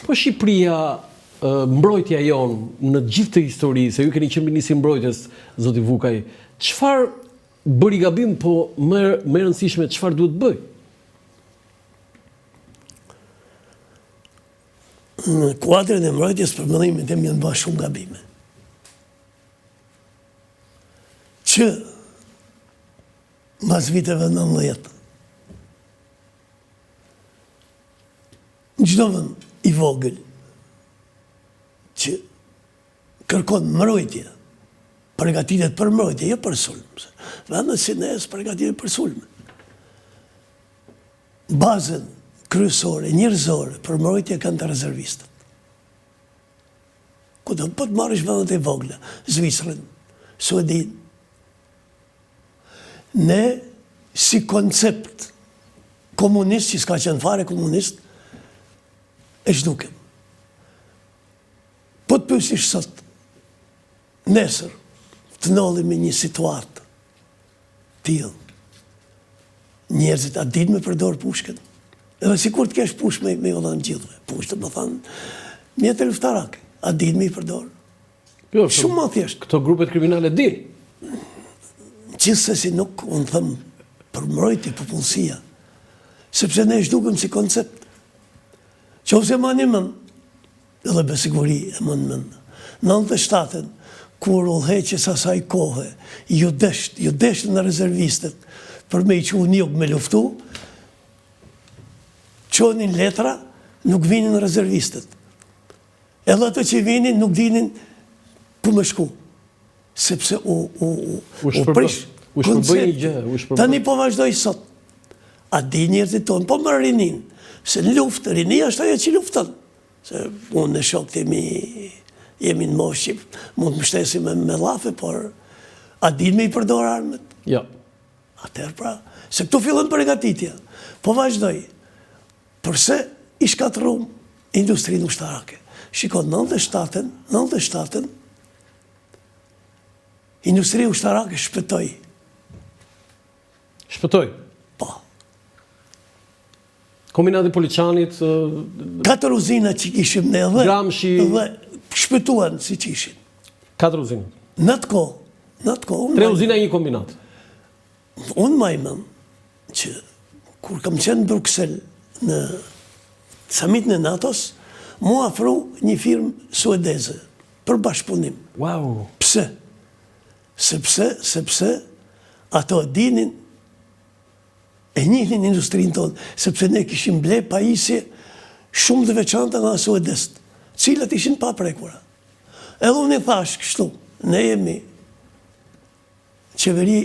Po Shqipëria, mbrojtja jonë në gjithë të histori, se ju keni qenë ministri mbrojtjes, zoti Vukaj, çfarë bëri gabim, po më e rëndësishme çfarë duhet bëj? Në kuadrin e mbrojtjes për mendimin tim janë bërë shumë gabime. Që mbas viteve 90 çdo vend i vogël që kërkon mbrojtje, përgatitet për mbrojtje, jo për sulm. Vendet si ne përgatitet për sulm. Bazën kryesore, njerëzore për mbrojtje kanë të rezervistët. Po të marrësh vendet e vogla, Zvicrën, Suedin. Ne, si koncept komunist, që s'ka qenë fare komunist, e shdukem. Po të pyesish sot, nesër, të ndodhi me një situatë tillë, njerëzit a dinë me përdor pushkën? Edhe si kur të kesh push me vëllën gjithve. Push të më thanë, mjetë luftarake, a dinë me i përdor? Jo, shumë ma thjesht. Këto grupet kriminale dinë. Gjithsesi nuk, unë thëmë, për mbrojtje popullsia, sepse ne shdukem si koncept. Qofse ma një mend, edhe besiguri e mend, 97-ën, kur udhëheqjes asaj kohe, ju desht në rezervistët për me i që unë me luftu, qonin letra, nuk vinin rezervistët. Edhe ato që vinin, nuk dinin ku me shku. Sepse u prish koncept. Tani po vazhdoj sot. A di njerëzit tonë, po më rinin. Se në luftë, rinia është ajo që luftën. Se unë në shokët jemi në moshë, mund të më shtesim me lafe, por a din me i përdor armët? Ja. Atëherë pra, se këtu fillën përgatitja. Po vazhdoj, përse i shkatërum industrinë ushtarake? Shiko, 97-ën, industria ushtarake shpëtoj. Shpëtoj? Po. Kombinati Poliçanit... 4 uzina që kishim ne Gramshi... dhe shpëtuan si që ishin. 4 uzina? Në të ko. 3 uzina e 1 kombinat. Unë majmëm që kur kam qenë në Bruxelles në summitin e NATO-s, mu afru një firmë suedeze për bashkëpunim. Wow! Pse? Sepse ato dinin e njihnin industrinë tonë, sepse ne kishim ble pajisje shumë të veçanta nga suedest, cilat ishin pa prekura. Edhe unë i thash kështu, ne jemi qeveri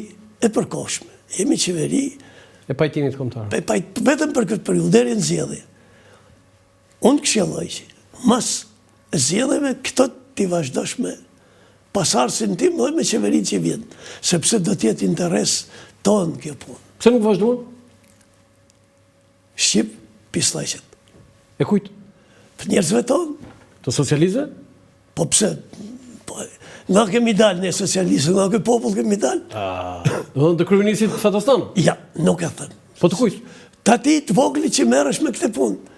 e përkohshme, jemi qeveri e pajtimit kombëtar. Vetëm për këtë periudhë deri në zgjedhje. Unë këshilloj që mas zgjedhjeve këto ti vazhdosh me pasardhësin tim dhe me qeverinë që vjen, sepse do të jetë interes tonë kjo punë. Pse nuk vazhduan? Shqip pislajqet. E kujt? Për njerëzve tonë. Të socializve? Po pse? Nga kemi dalë ne socializë, nga këtë popull kemi dalë. Dhe të kryeministit Fatastan? Ja, nuk e thënë. Po të kujt? Ta ti të vogli që merresh me këtë punë.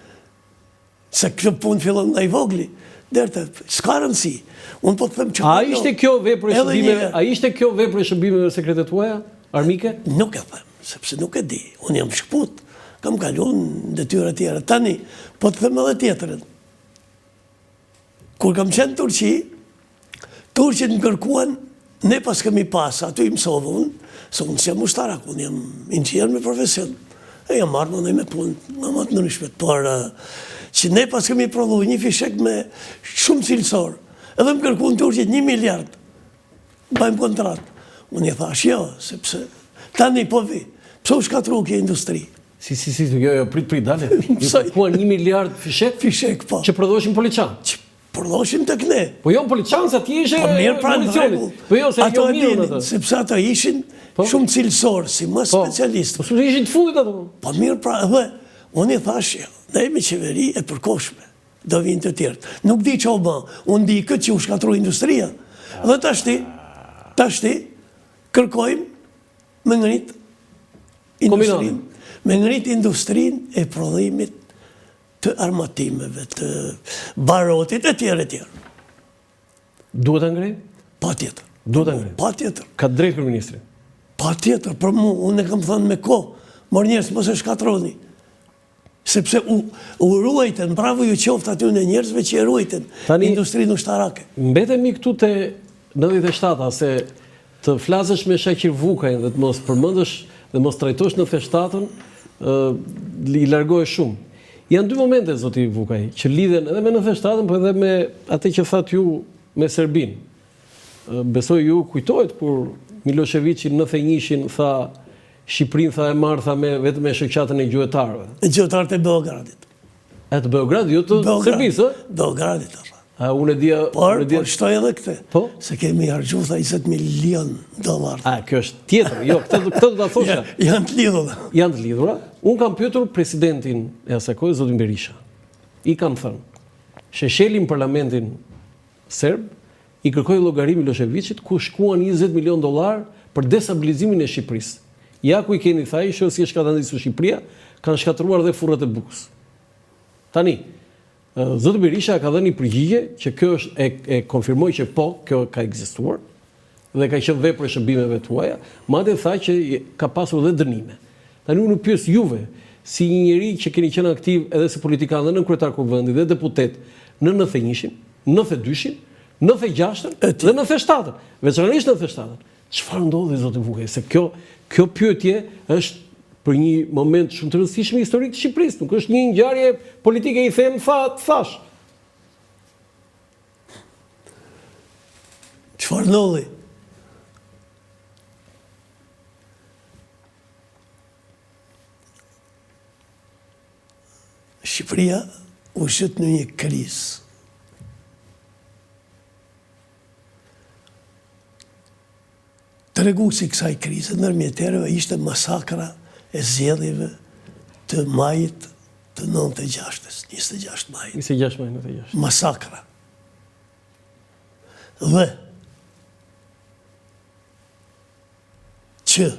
Se këtë punë fillon nga i vogli. Derte, s'ka rëndësi. Unë po të them që... A ishte kjo vepër e shërbimeve sekretet tuaja, armike? Nuk e them, sepse nuk e di. Unë jam shkput, kam kaluar në detyra tjera. Tani, po të them edhe tjetërën. Kur kam qenë Turqi, Turqit më kërkuan, ne pas kemi pas, aty i mësovë unë, se unë si jam ushtarak, unë jam inxhinier me profesion. E jam marrë me punë, nga më të ndryshme, por që ne pas kemi prodhu një fishek me shumë cilësor, edhe më kërkuan Turqit 1 miliard, bëjmë kontratë. Unë i thash, jo, sepse tani po vi, pse u shkatru kjo industri? Si, jo, prit, dale. Ju kërkuan 1 miliard fishek? Fishek, po. Që prodhoshin Poliçan? Që prodhoshin të këne. Po jo, në Poliçan, se ati ishe municionit. Po jo, se jo mirë në të. Sepse ato ishin shumë cilësor, si më specialistë. Po shumë ishin të fundit ato. Po mirë pra, dhe unë i thash, ne jemi qeveri e përkohshme, do vinë të tjertë. Nuk di që o ba, unë di këtë që u shkatru industria. Dhe tashti, kërkojmë me ngrit industrinë. Me ngrit industrinë e prodhimit të armatimeve, të barotit, e tjerë, e tjerë. Duhet të ngrejnë? Pa tjetër. Duhet të ngrejnë? Pa tjetër. Ka drejt Kryeministri? Pa tjetër, për mu, unë e kam thënë me kohë, mor njerës mos e shkatroni. Sepse u ruajten, bravo ju qoftë aty në njerëzve që e ruajten industrinë ushtarake. Mbetemi këtu te 97-a, se të flasësh me Shaqir Vukaj dhe të mos përmendësh dhe mos trajtosh 97-ën, i largohesh shumë. Janë dy momente, zoti Vukaj, që lidhen edhe me 97-ën, po edhe me atë që thatë ju me Serbinë. Besoj ju kujtohet kur Miloševići në 91-shin tha Shqipërinë tha e marrë tha vetëm me shoqatën e gjuetarëve. E gjuetarët e Beogradit. E të Beogradit, jo të Serbisë, Beogradit, unë e dia... Por shtoj edhe këte, po? Se kemi hargju tha $20 milion. Kjo është tjetër, jo, këtë do ta thosha. Janë të lidhura. Janë të lidhura. Unë kam pyetur presidentin e asaj kohe, zotin Berisha. I kam thënë, Sheshelin parlamentin serb, i kërkoi llogari Miloševićit ku shkuan $20 milion për destabilizimin e Shqipërisë. Ja ku i keni thaj, shoh si e shkatërrisur Shqipëria, kanë shkatëruar dhe furrat e bukës. Tani, zoti Berisha ka dhënë një përgjigje që kjo është e konfirmoi që po, kjo ka ekzistuar dhe ka qenë vepër e shërbimeve tuaja, madje tha që ka pasur edhe dënime. Tani unë pyes juve, si një njerëz që keni qenë aktiv edhe si politikan dhe nën kryetar kuvendit dhe deputet në 91-shin, 92-shin, 96-ën dhe 97-ën, veçanërisht 97-ën. Çfarë ndodhi zoti Vukaj? Se kjo pyetje është për një moment shumë të rëndësishëm historik të Shqipërisë, nuk është një ngjarje politike i them thash. Çfarë ndodhi? Shqipëria u shët në një krizë. Treguesi i kësaj krize ndërmjetërave ishte masakra e zgjedhjeve të majit të 96-s, 26 maj. 26 maj, 96. Masakra. Dhe që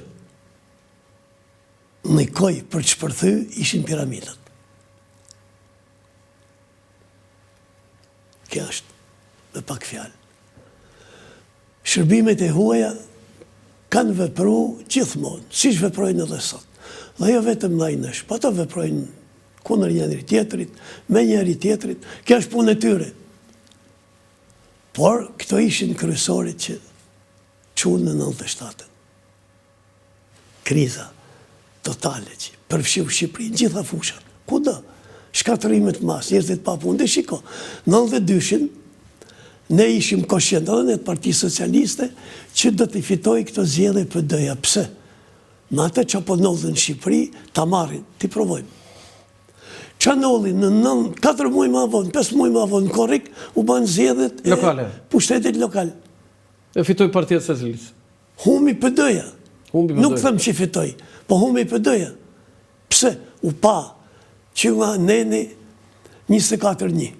në koj për që përthy ishin piramidat. Kja është dhe pak fjalë. Shërbimet e huaja kanë vepru gjithmonë, si që veprojnë edhe sot. Dhe jo vetëm lajnësh, po të veprojnë kundër njëri tjetrit, me njëri tjetrit, kjo është punë e tyre. Por, këto ishin kryesorit që qunë në 97-ën. Kriza totale që përfshiu Shqipërinë, gjitha fushat. Kudo? Shkatërimet mas, njerëzit pa punë. Dhe shiko, 92-shin, ne ishim koshient edhe në Partisë Socialiste që do t'i fitoj këto zgjedhje PD-ja. Pse? Në atë që po ndodhin në Shqipëri, ta marrin, t'i provojmë. Që ndodhin në 4 muaj më vonë, 5 muaj më vonë, korrik, u banë zgjedhjet lokale, pushtetit lokal. E fitoj Partia Socialiste. Humi PD-ja. Nuk them që fitoj, po humi PD-ja. Pse? U pa që nga neni 24-1.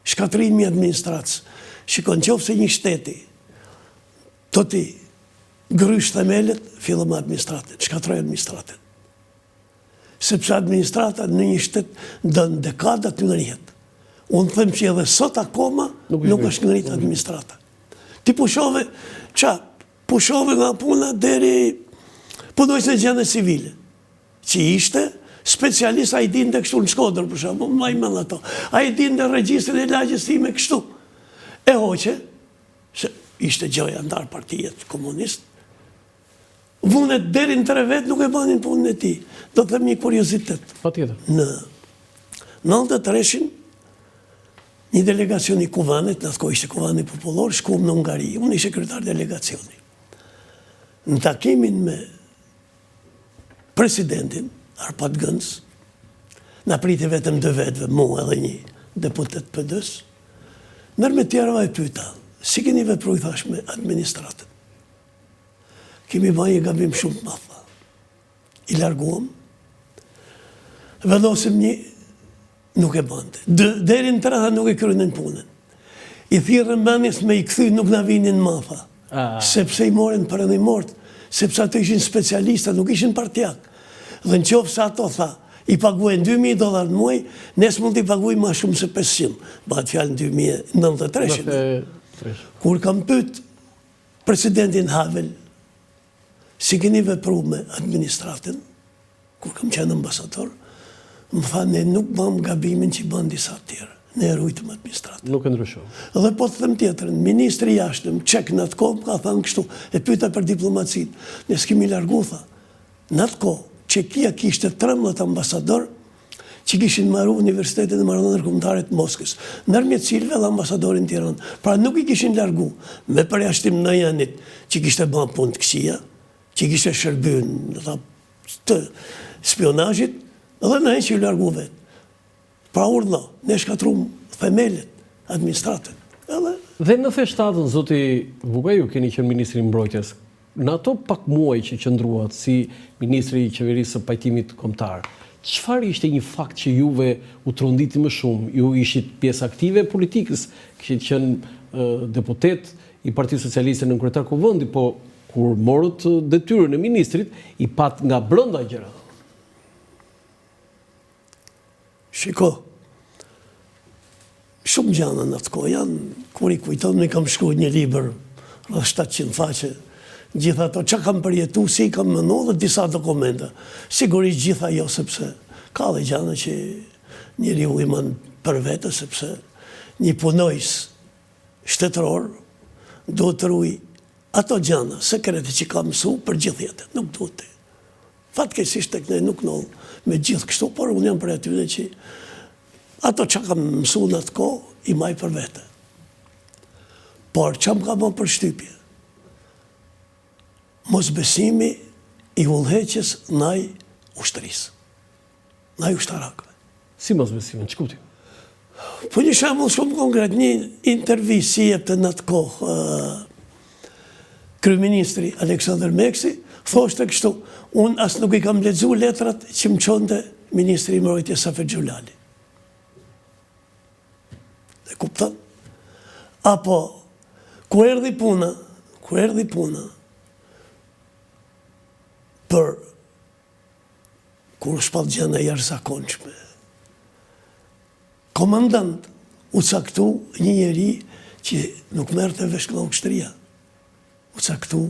Shkatërimi i administratës. Shikon qoftë se një shteti do t'i grysh themelet, fillon me administratën, shkatroj administratën. Sepse administrata në një shtet dën dekada të ngrihet. Unë them që edhe sot akoma nuk është ngrit administrata. Ti pushove, pushove nga puna deri punojse në gjendje civile, që ishte specialist, a i din dhe kështu në Shkodër, për shumë, ma i mëllë ato. A i din dhe regjistrin e lagjes time kështu. E hoqe, se ishte gjoja ndarë partijet komunist, vunet deri në 3 vetë nuk e banin punën e ti. Do të them një kuriozitet. Pa tjetër. Në 93-shin, një delegacion i Kuvanit, në atë kohë ishte Kuvani Popullor, shkuam në Ungari, unë ishe kryetar delegacioni. Në takimin me presidentin, Arpad Gëns, në priti vetëm 2 vetëve, mu edhe një deputet PD-s, nër me tjerëva e pyta, si keni vepru i thash me administratën. Kemi bëjë gabim shumë të madh. I larguam, vendosim një, nuk e bënte. Deri në 3 nuk e krynin punën. I thirrën mendjes me i kthy nuk na vinin matha. Sepse i morin përëndimort, sepse ato ishin specialista, nuk ishin partjak. Dhe në qoftë se ato tha, I paguajnë $2.000 në muaj, nes mund t'i paguaj ma shumë se 500. Bëhet fjallë në 2093. Kur kam pyet presidentin Havel, si keni vepru me administratën, kur kam qenë ambasador, më tha, ne nuk bëm gabimin që i bën disa tjerë. Ne rujtëm administratën. Nuk e ndryshon. Dhe po të them tjetërën, ministri jashtëm, qek në atë kohë, ka thënë kështu, e pyeta për diplomacin. Ne s'kemi largu, tha. Në atë kohë, Çekia kishte 13 ambasador që kishin marru Universitetin e Marrëdhënieve Ndërkombëtare të Moskës, ndërmjet cilëve dhe ambasadorin Tiranë. Pra nuk i kishin largu me përjashtim në Janit që kishte bën punë të këqija, që kishte shërbyer të spionazhit, dhe në që i largu vetë. Pra urdhë, ne shkatrum themelet, administratën. Dhe në feshtatën, zoti Bukaj, ju keni qenë ministri i mbrojtjes. Në ato pak muaj që qëndruat si ministri i qeverisë së pajtimit kombëtar, çfarë ishte një fakt që juve u tronditi më shumë? Ju ishit pjesë aktive e politikës, kishit qenë deputet i Partisë Socialiste në kryetar kuvendi, po kur morët detyrën e ministrit, i pat nga brenda gjëra. Shiko, shumë gjana në atë kohë janë, kur i kujton, ne kam shkruar një libër, 700 faqe, gjitha ato që kam përjetu, si kam mënu dhe disa dokumenta. Sigurisht gjitha jo, sepse ka dhe gjana që njëri u iman për vete, sepse një punojës shtetëror duhet të ruj ato gjana, sekrete që ka mësu për gjithë jetën, nuk duhet të. Fatkesisht tek ne nuk nëllë me gjithë kështu, por unë jam për atyre që ato që kam mësu në atë ko, i maj për vete. Por që më ka më për shtypje? Mos besimi i ullheqjes naj ushtërisë, naj ushtarakëve. Si mos besimi, në që kuptim? Po një shembull shumë konkret, një intervistë si jepte në atë kohë kryeministri Aleksandr Meksi, thoshte kështu, unë as nuk i kam lexu letrat që më çonte ministri i mbrojtjes Safet Xhulali. E kupton? Apo ku erdhi puna, për kur shpat gjëna jashtëzakonshme. Komandant u caktu një njeri që nuk merrte vesh nga ushtria. U caktu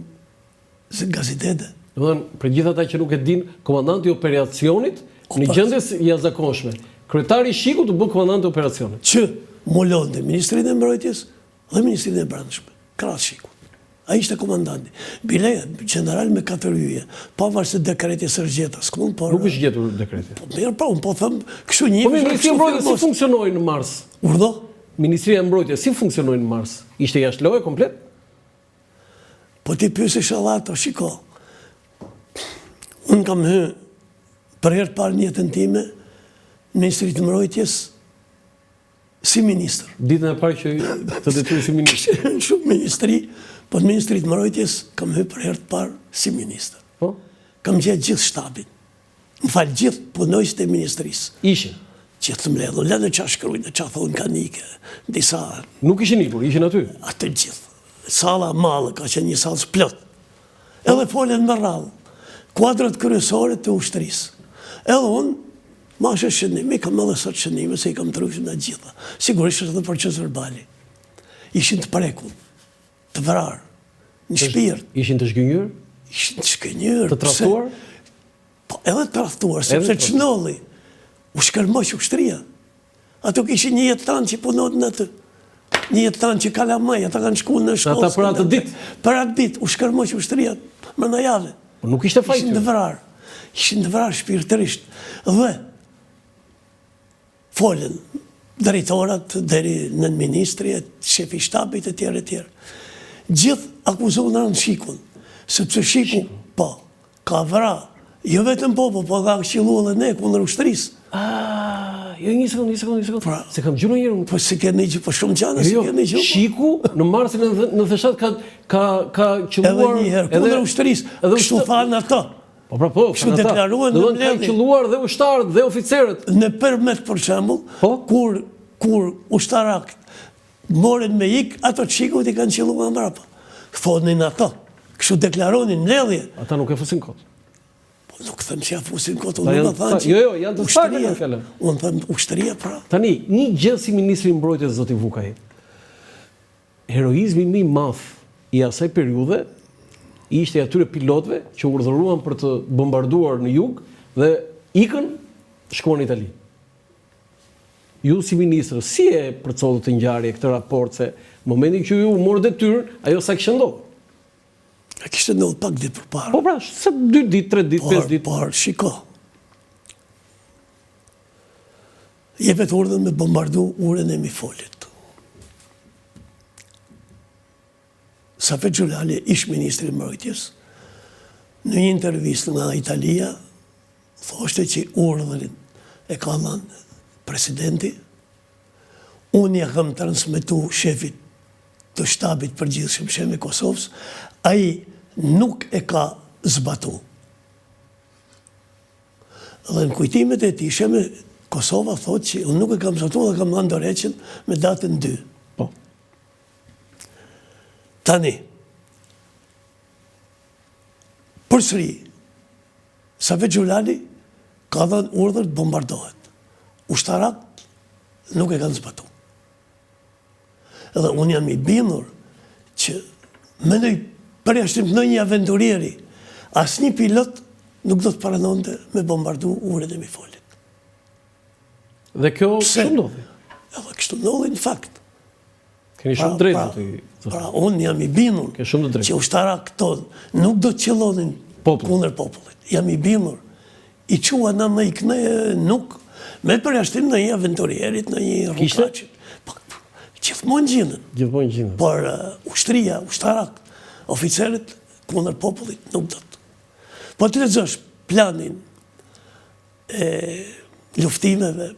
gazitete. Domethënë, për gjithë ata që nuk e din, komandanti i operacionit në gjendje jashtëzakonshme. Kryetari i Shikut u bë komandanti i operacionit. Që molonte Ministrinë e Mbrojtjes dhe Ministrinë e Brendshme, krahas Shikut. A ishte komandanti. Bile, general me 4 yje, pavarësisht dekreti së zgjedhjes, por nuk është gjetur dekreti. Po mirë, po, unë po them, kështu një. Po Ministria e Mbrojtjes si funksionoi në Mars? Urdhë? Ministria e Mbrojtjes si funksionoi në Mars? Ishte jashtë loje komplet? Po ti pyesësh ato, shiko. Unë kam hyrë për herë të parë në jetën time në Ministrinë e Mbrojtjes si ministër. Ditën e parë që të detyroj si ministër. Shumë ministri, po në Ministrinë e Mbrojtjes kam hyrë për herë të parë si ministër. Po? Kam gjetë gjithë shtabin. Më falë gjithë punojësit e ministrisë. Ishin? Që të mbledhën, lënë që shkrujnë, që thonë kanike, disa... Nuk ishin ikur, ishin aty? Atë gjithë. Sala malë, ka qenë një salë plot. Edhe folen më rrallë, kuadrat kryesore të ushtrisë. Edhe unë, ma shë shënimi, kam edhe sot shënime, se i kam të rrujshë në gjitha. Sigurisht është dhe proces verbali. Ishin të prekull, të vrarë, në shpirt. Ishin të shgënjur? Ishin të shgënjur. Të tradhtuar? Po, edhe të tradhtuar, sepse çnolli u shkërmoq ushtria. Ato kishin një jetan që punot në atë. Një jetan që kalamaj, ata kanë shku në shkollë. Ata për atë ditë? Për atë ditë, u shkërmoq ushtria më në javë. Po nuk ishte fajtë? Ishin të vrarë shpirtërisht. Dhe folën drejtorat, deri në ministri, shefi shtabit e tjerë e tjerë. Gjithë akuzonë në Shikun, sepse Shiku, po, ka vra, jo vetëm po ka këshillu edhe ne, kundër ushtrisë. Jo, një sekundë, se kam gjurë njërë. Po se keni gjë, po shumë gjana, se keni gjë. Shiku në marsin në theshat ka qëlluar... Edhe njëherë, kundër ushtrisë, kështu thanë ato. Po, kështu deklaruan në mbledhje. Ka qëlluar dhe ushtarët dhe oficerët. Në përmet, për shembull, kur ushtarakët moren me ik, ato të Shikut i kanë qëlluar mbrapa. Thonin ato, kështu deklaronin mbledhje. Ata nuk e fusin kot. Nuk Këthëm që ja fusin kotë, unë nuk thanë që... Jo, janë të sakta në fjallën. Unë thëmë ushtëria pra. Tani, një gjë si ministri i mbrojtjes zoti Vukaj. Heroizmi më i madh i asaj periudhe ishte i atyre pilotëve që urdhëruan për të bombarduar në jug dhe ikën shkuan në Itali. Ju si ministër, si e përcollët të ngjarje këtë raport se momentin që ju morë detyrën, ajo sa kishte ndodhur? A kishte ndodhur pak ditë përpara. Po pra, se 2 ditë, 3 ditë, 5 ditë. Por, shiko. Jepet urdhën me bombardu urën e Mifolit. Safet Gjulali, ish ministri i mbrojtjes, në një intervistë nga Italia, thoshte që urdhërin e ka dhënë presidenti, unë ja kam transmetu shefit të shtabit përgjithshëm shemi Kosovës, ai nuk e ka zbatu. Dhe në kujtimet e tij, shemi Kosova thotë që unë nuk e kam zbatu dhe kam dhënë dorëheqjen me datën 2. Po. Tani, përsëri, Safet Gjulali ka dhënë urdhër të bombardohet. Ushtarat nuk e kanë zbatu. Edhe unë jam i bindur që mendoj përjashtim në një aventurieri, asnjë pilot nuk do të paranonte me bombardu urën e Mifolit. Dhe kjo shumë ndodhi. Edhe kështu ndodhi në fakt. Keni shumë drejtë. Pra, unë jam i bindur që ushtarat këto nuk do të qellonin kundër popullit. Jam i bindur. I qua na më i këne nuk, me përjashtim në një aventurierit, në një rrugaqit. Gjithmonë gjinën. Por ushtria, ushtarak, oficerët kundër popullit nuk do të. Po të lexosh planin e luftimeve,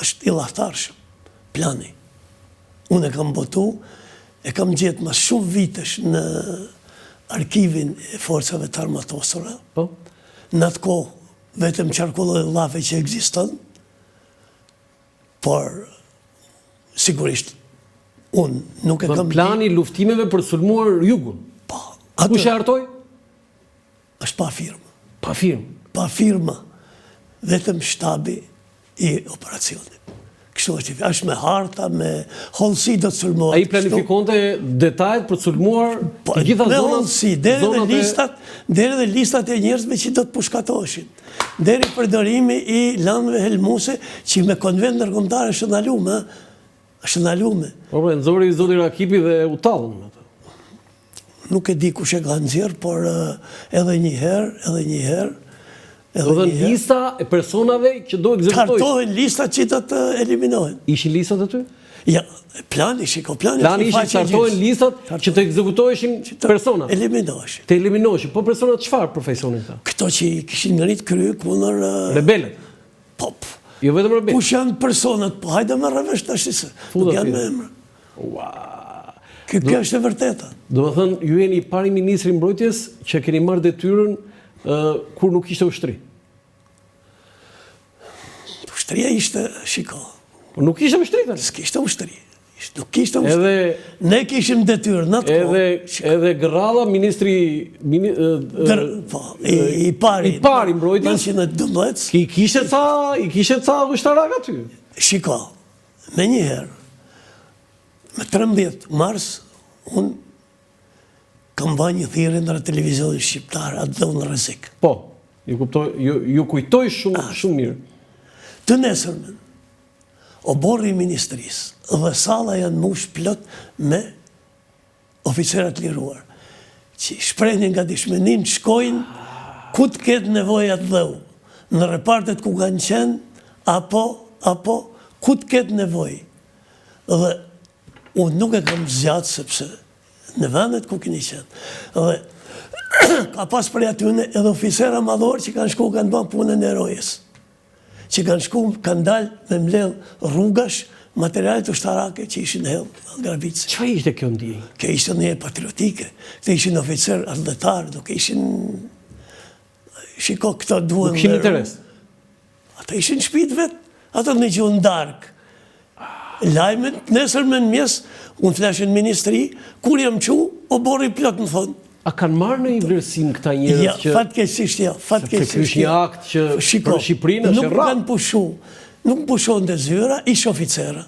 është i llaftarshëm plani. Unë e kam botu, e kam gjetë mas shumë vitesh në arkivin e forcave të armatosura. Po? Në atë kohë, vetëm qarkullë dhe llafe që ekziston, por sigurisht unë nuk e kam... Plani luftimeve për sulmuar jugun. Po. Kush e hartoi? Është pa firmë. Pa firmë? Pa firma. Vetëm shtabi i operacionit. Kështu është me harta, me hollësi do të sulmuar. Ai planifikonte detajet për të sulmuar të gjitha zonat? Me hollësi, deri dhe listat e njerëzve që do të pushkatoheshin. Deri përdorimi i landëve helmuse që me konvent ndërkombëtar është ndalume. Po, nxori zoti Rakipi dhe u tallën. Nuk e di kush e ka nxjerr, por edhe një herë. Do dhe lista e personave që do ekzekutojnë. Kartohen listat që do të eliminohen. Ishin listat aty? Ja, plani ishin kartohen listat që të ekzekutoheshin persona. Eliminoheshin. Të eliminoheshin. Po personat çfarë profesionin ta? Këto që kishin ngrit krye kundër rebelët. Po. Jo vetëm rebelët. Kush janë personat? Po hajde me rrevesh tash se. Nuk janë me emra. Ua. Kjo është e vërteta. Do të thënë, ju jeni i pari ministri i mbrojtjes që keni marrë detyrën kur nuk ishte ushtri. Ushtria ishte, shiko. Nuk ishte ushtri tani. S'kishte ushtri. Nuk kishte ushtri. Ne kishim detyrë në atë kohë. Edhe Gërralla, ministri i pari mbrojtjes, 1912. I kishte ca ushtarak aty. Shiko, me njëherë, me 13 mars, unë kam ba një thirrje në televizionin shqiptar, atë dhe unë rrezik. Po, ju kujtoj shumë mirë. Të nesërmen, oborri i ministrisë dhe salla janë mbush plot me oficerat liruar, që shprehin nga dishmenin, shkojnë ku të ketë nevojë atë dheu, në repartet ku kanë qenë, apo ku të ketë nevojë. Dhe unë nuk e kam zgjatë sepse në vendet ku keni qenë. Dhe ka pas për atyne edhe oficera madhor që kanë shku kanë bën punën e erojës. Që kanë shku, kanë dalë me mbledh rrugash, materialet ushtarake që ishin hell në Gravice. Çfarë ishte kjo ndjenjë? Kjo ishte një patriotike. Këto ishin oficer ardhëtar, nuk ishin... Shiko, këto duhen... Nuk ishin interes? Ata ishin shpit vetë, ata në gjuhën darkë. Lajmet, nesër me në mjes, unë flashin ministri, kur jam qu, o borri plot në fund. A kanë marrë në i vlerësim këta njerëz Ja, që... fatkeqësisht ja, fatkeqësisht Ky është një akt që për Shqipërinë është rrallë. Nuk pushohen të zyra, ish oficera,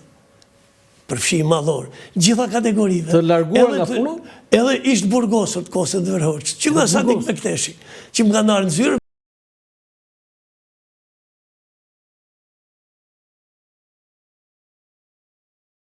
përfshi madhor, gjitha kategorive. Të larguar nga puna? Edhe ishtë burgosët, kosën dhe verhoqët, që nga sa dik me këteshi, që më kanë arë në zyrë,